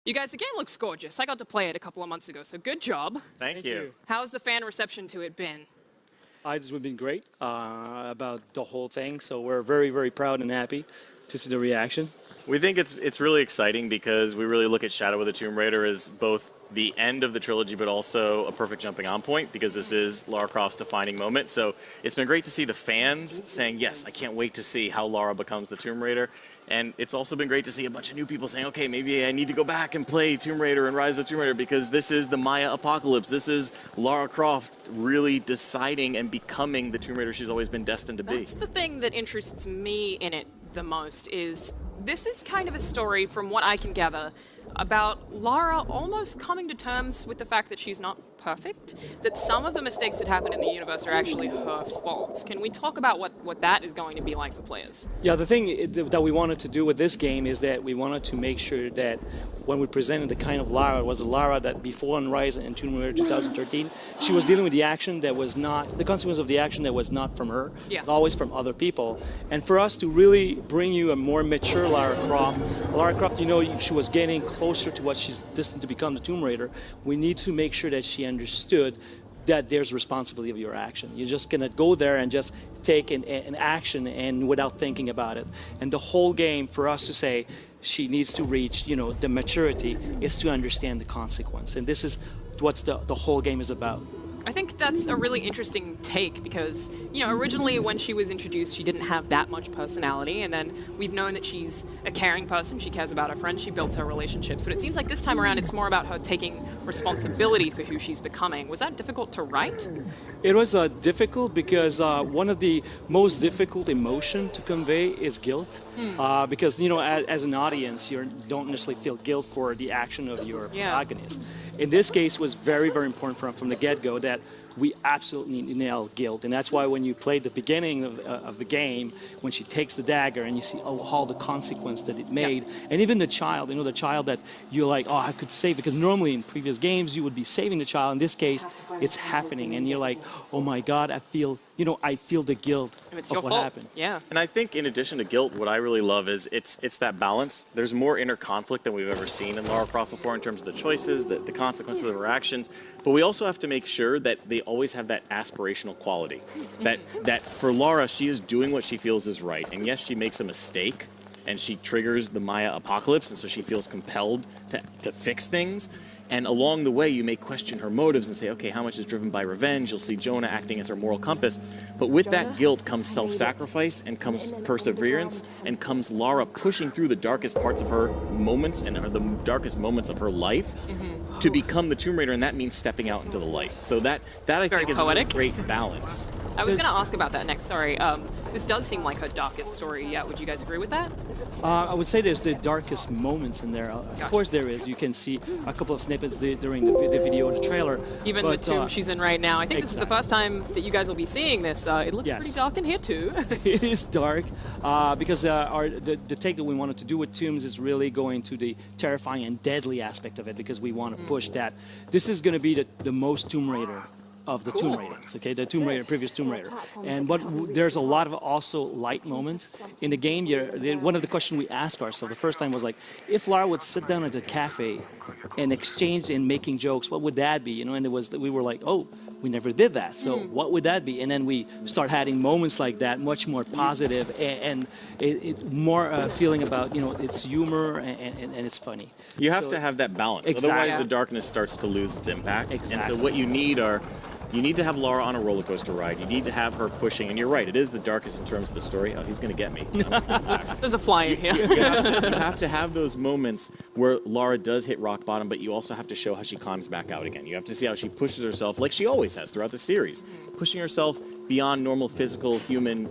You guys, the game looks gorgeous. I got to play it a couple of months ago, so good job. Thank you. How's the fan reception to it been? Eidos have been great about the whole thing, so we're very, very proud and happy to see the reaction. We think it's really exciting because we really look at Shadow of the Tomb Raider as both the end of the trilogy, but also a perfect jumping on point because this is Lara Croft's defining moment. So it's been great to see the fans saying, yes, I can't wait to see how Lara becomes the Tomb Raider. And it's also been great to see a bunch of new people saying, okay, maybe I need to go back and play Tomb Raider and Rise of the Tomb Raider because this is the Maya apocalypse. This is Lara Croft really deciding and becoming the Tomb Raider she's always been destined to be. That's the thing that interests me in it the most is this is kind of a story, from what I can gather, about Lara almost coming to terms with the fact that she's not perfect, that some of the mistakes that happen in the universe are actually her fault. Can we talk about what that is going to be like for players? Yeah, the thing that we wanted to do with this game is that we wanted to make sure that when we presented the kind of Lara, it was a Lara that before on Rise and Tomb Raider 2013, she was dealing with the action that was not, the consequence of the action that was not from her. Yeah. It's always from other people. And for us to really bring you a more mature Lara Croft, you know, she was getting closer to what she's destined to become, the Tomb Raider. We need to make sure that she understood that there's responsibility of your action. You're just gonna go there and just take an action and without thinking about it. And the whole game, for us to say she needs to reach, you know, the maturity, is to understand the consequence. And this is what the whole game is about. I think that's a really interesting take because, you know, originally when she was introduced, she didn't have that much personality, and then we've known that she's a caring person, she cares about her friends, she builds her relationships, but it seems like this time around it's more about her taking responsibility for who she's becoming. Was that difficult to write? It was difficult because one of the most difficult emotion to convey is guilt. Because, you know, as an audience, you don't necessarily feel guilt for the action of your protagonist. In this case, it was very, very important from the get-go that we absolutely nail guilt, and that's why when you play the beginning of the game, when she takes the dagger and you see all the consequence that it made, and even the child, you know, the child that you're like, oh, I could save, because normally in previous games you would be saving the child. In this case, it's happening, and you're like, oh my God, I feel the guilt of what happened. Yeah. And I think in addition to guilt, what I really love is it's that balance. There's more inner conflict than we've ever seen in Lara Croft before in terms of the choices, the consequences of her actions. But we also have to make sure that they always have that aspirational quality. That for Lara, she is doing what she feels is right. And yes, she makes a mistake and she triggers the Maya apocalypse, and so she feels compelled to fix things. And along the way, you may question her motives and say, okay, how much is driven by revenge? You'll see Jonah acting as her moral compass. But with that guilt comes self-sacrifice and comes perseverance and comes Lara pushing through the darkest parts of her moments and the darkest moments of her life to become the Tomb Raider, and that means stepping out into the light. So that I think is a great balance. I was going to ask about that next, sorry. This does seem like her darkest story. Yeah, would you guys agree with that? I would say there's the darkest moments in there. Of course there is. You can see a couple of snippets during the video, the trailer. Even the tomb she's in right now. I think this is the first time that you guys will be seeing this. It looks pretty dark in here too. It is dark because the take that we wanted to do with Tombs is really going to the terrifying and deadly aspect of it, because we want to push that. This is going to be the most Tomb Raider of the Tomb Raiders, okay, the Tomb Raider, previous Tomb Raider. And there's a lot of also light moments in the game. One of the questions we asked ourselves the first time was like, if Lara would sit down at a cafe and exchange and making jokes, what would that be? You know, and we were like, oh, we never did that. So what would that be? And then we start having moments like that, much more positive and more feeling about, you know, it's humor and it's funny. You have to have that balance. Exactly. Otherwise, the darkness starts to lose its impact. Exactly. And so what you need you need to have Lara on a roller coaster ride. You need to have her pushing, and you're right, it is the darkest in terms of the story. Oh, he's going to get me. There's a fly in here. You have to have those moments where Lara does hit rock bottom, but you also have to show how she climbs back out again. You have to see how she pushes herself, like she always has throughout the series, pushing herself beyond normal physical, human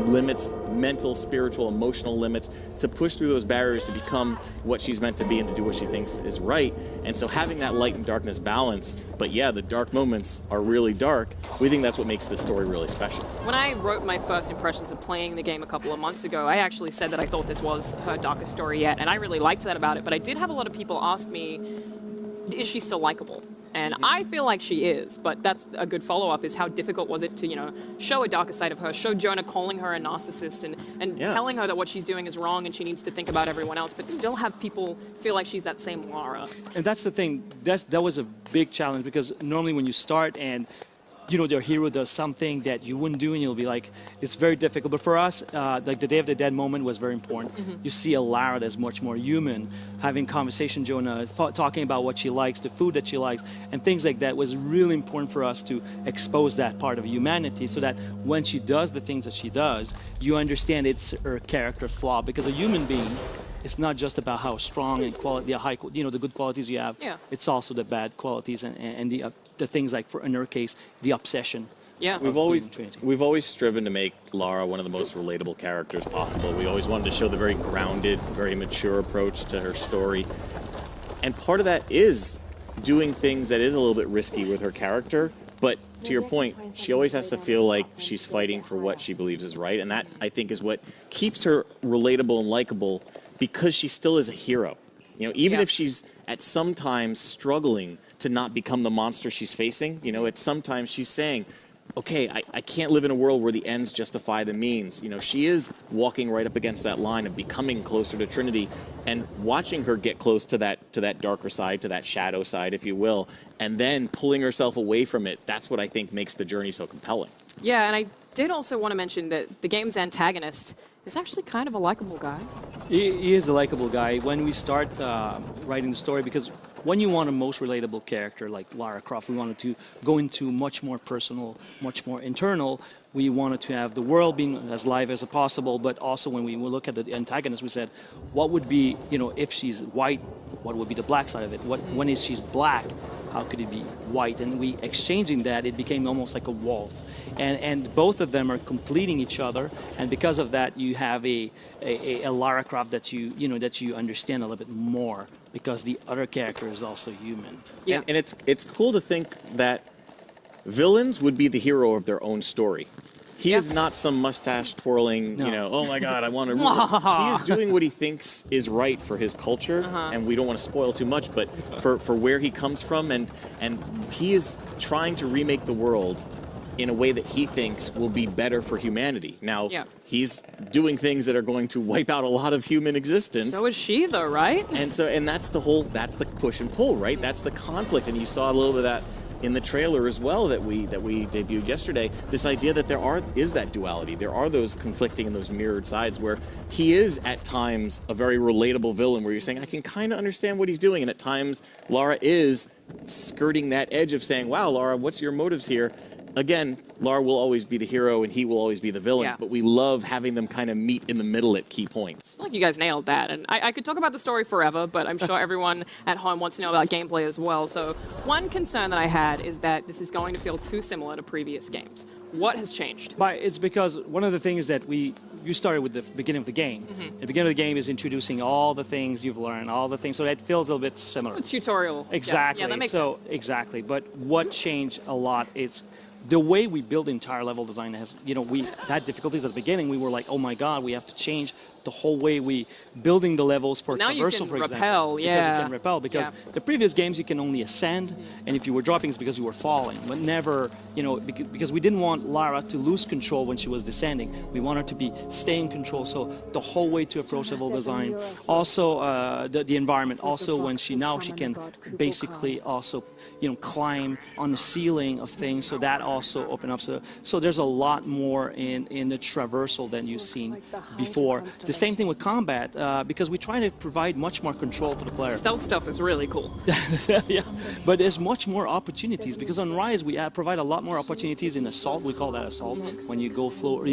limits, mental, spiritual, emotional limits, to push through those barriers to become what she's meant to be and to do what she thinks is right. And so having that light and darkness balance, but yeah, the dark moments are really dark, we think that's what makes this story really special. When I wrote my first impressions of playing the game a couple of months ago, I actually said that I thought this was her darkest story yet, and I really liked that about it, but I did have a lot of people ask me, is she still likable? And I feel like she is, but that's a good follow-up, is how difficult was it to, you know, show a darker side of her, show Jonah calling her a narcissist and telling her that what she's doing is wrong and she needs to think about everyone else, but still have people feel like she's that same Lara. And that's the thing, that was a big challenge, because normally when you start and you know, their hero does something that you wouldn't do, and you'll be like, it's very difficult. But for us, like the Day of the Dead moment was very important. You see a Lara that's much more human, having conversation, Jonah, talking about what she likes, the food that she likes, and things like that was really important for us to expose that part of humanity, so that when she does the things that she does, you understand it's her character flaw. Because a human being, it's not just about how strong and quality, you know, the good qualities you have. Yeah. It's also the bad qualities and the things like, in her case, the obsession. Yeah. We've always striven to make Lara one of the most relatable characters possible. We always wanted to show the very grounded, very mature approach to her story. And part of that is doing things that is a little bit risky with her character. But to your point, she always has to feel like she's fighting for what she believes is right. And that, I think, is what keeps her relatable and likable, because she still is a hero. You know, even if she's at some times struggling to not become the monster she's facing, you know, at some times she's saying, okay, I can't live in a world where the ends justify the means. You know, she is walking right up against that line of becoming closer to Trinity, and watching her get close to that darker side, to that shadow side, if you will, and then pulling herself away from it. That's what I think makes the journey so compelling. Yeah, and I did also want to mention that the game's antagonist is actually kind of a likable guy. He is a likable guy when we start writing the story, because when you want a most relatable character like Lara Croft, we wanted to go into much more personal, much more internal. We wanted to have the world being as live as possible, but also when we look at the antagonist, we said, what would be, you know, if she's white, what would be the black side of it? When is she's black, how could it be white? And we exchanging that, it became almost like a waltz. And both of them are completing each other, and because of that, you have a Lara Croft that you understand a little bit more, because the other character is also human. Yeah. And it's cool to think that villains would be the hero of their own story. He is not some mustache twirling, you know, oh my God, I want to. He is doing what he thinks is right for his culture, and we don't want to spoil too much, but for where he comes from, and he is trying to remake the world in a way that he thinks will be better for humanity. Now, he's doing things that are going to wipe out a lot of human existence. So is she, though, right? And that's the push and pull, right? That's the conflict, and you saw a little bit of that in the trailer as well that we debuted yesterday. This idea that is that duality. There are those conflicting and those mirrored sides where he is at times a very relatable villain, where you're saying, I can kind of understand what he's doing, and at times Lara is skirting that edge of saying, wow, Lara, what's your motives here? Again, Lara will always be the hero and he will always be the villain, but we love having them kind of meet in the middle at key points. I feel like you guys nailed that, and I could talk about the story forever, but I'm sure everyone at home wants to know about gameplay as well. So one concern that I had is that this is going to feel too similar to previous games. What has changed? But it's because one of the things that you started with the beginning of the game. The beginning of the game is introducing all the things you've learned, all the things, so that feels a little bit similar. It's tutorial. Exactly. Yes. Yeah, that makes sense. Exactly. But what changed a lot is the way we build the entire level design. Has, you know, we had difficulties at the beginning. We were like, oh my God, we have to change the whole way we building the levels for now traversal, you can for example. rappel, because you can rappel, because the previous games you can only ascend, and if you were dropping, it's because you were falling, but never, you know, because we didn't want Lara to lose control when she was descending. We want her to be stay in control. So the whole way to approach level design, also the environment, also when she can basically also, you know, climb on the ceiling of things, so that also open up. So there's a lot more in the traversal than you've seen before. The same thing with combat, because we try to provide much more control to the player. Stealth stuff is really cool. Yeah, but there's much more opportunities, because on Rise we provide a lot more opportunities in assault. We call that assault, when you go full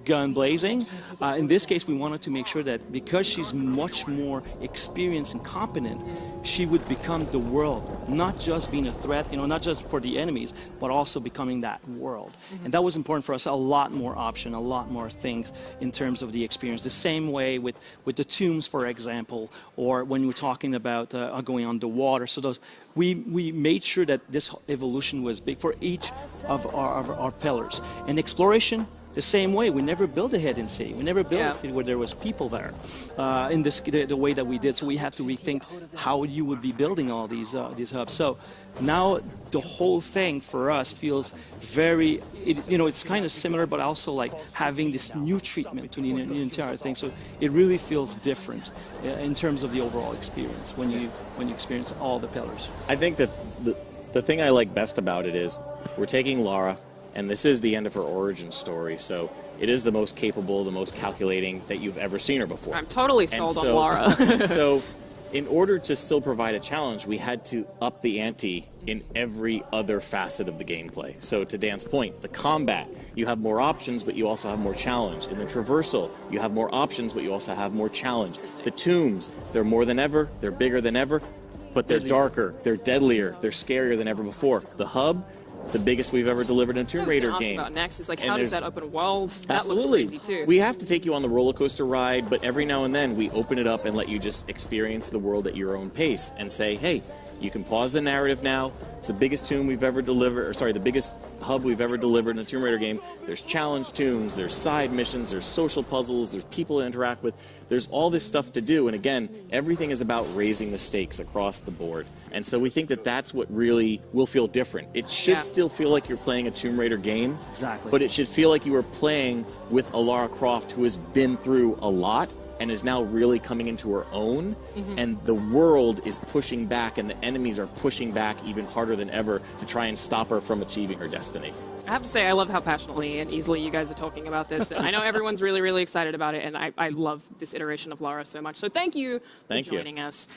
gun blazing. In this case, we wanted to make sure that because she's much more experienced and competent, she would become the world, not just being a threat, you know, not just for the enemies, but also becoming that world. And that was important for us. A lot more option, a lot more things in terms of the experience. The same way with the tombs, for example, or when we're talking about going on the water. So those we made sure that this evolution was big for each of our pillars. And exploration, the same way. We never built a hidden city. We never built a city where there was people there in the way that we did. So we have to rethink how you would be building all these hubs. So now the whole thing for us feels very, it's kind of similar, but also like having this new treatment to the entire thing. So it really feels different in terms of the overall experience when you experience all the pillars. I think that the thing I like best about it is we're taking Lara, and this is the end of her origin story, so it is the most capable, the most calculating that you've ever seen her before. I'm totally sold on Lara. So in order to still provide a challenge, we had to up the ante in every other facet of the gameplay. So to Dan's point, the combat, you have more options, but you also have more challenge. In the traversal, you have more options, but you also have more challenge. The tombs, they're more than ever, they're bigger than ever, but they're darker, they're deadlier, they're scarier than ever before. The hub, the biggest we've ever delivered in a Tomb Raider game. About next is like, how does that open world? That Absolutely. looks crazy too. We have to take you on the roller coaster ride, but every now and then we open it up and let you just experience the world at your own pace and say, hey, you can pause the narrative now. It's the biggest tomb we've ever delivered, or sorry, the biggest hub we've ever delivered in a Tomb Raider game. There's challenge tombs, there's side missions, there's social puzzles, there's people to interact with. There's all this stuff to do, and again, everything is about raising the stakes across the board. And so we think that that's what really will feel different. It should still feel like you're playing a Tomb Raider game, but it should feel like you are playing with a Lara Croft who has been through a lot and is now really coming into her own, and the world is pushing back and the enemies are pushing back even harder than ever to try and stop her from achieving her destiny. I have to say, I love how passionately and easily you guys are talking about this. And I know everyone's really, really excited about it, and I love this iteration of Lara so much. So thank you for joining us.